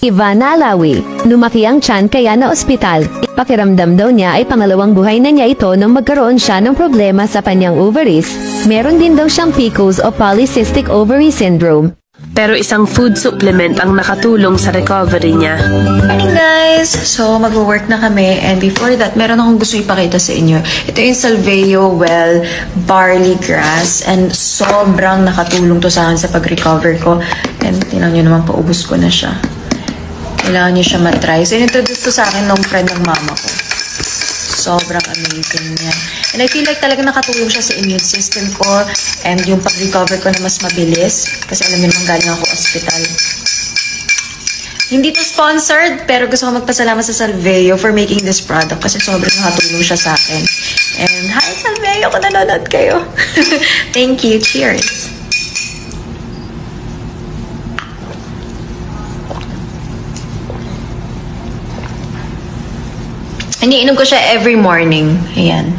Ivana Alawi, lumaki ang tiyan kaya na ospital. Pakiramdam daw niya ay pangalawang buhay na niya ito nang magkaroon siya ng problema sa kanyang ovaries. Meron din daw siyang PCOS o polycystic ovary syndrome. Pero isang food supplement ang nakatulong sa recovery niya. Morning guys! So mag-work na kami and before that, meron akong gusto ipakita sa inyo. Ito yung Salveo Well Barley Grass and sobrang nakatulong to sa akin sa pag-recover ko. And tingnan nyo naman, paubos ko na siya. Kailangan nyo siya matry. So, in-introduce to sa akin ng friend ng mama ko. Sobrang amazing niya. And I feel like talaga nakatulong siya sa immune system ko and yung pag-recover ko na mas mabilis. Kasi alam nyo naman galing ako hospital. Hindi to sponsored, pero gusto ko magpasalamat sa Salveo for making this product kasi sobrang nakatulong siya sa akin. And hi Salveo, kung nanonood kayo. Thank you. Cheers! Iniinom ko siya every morning. Ayan.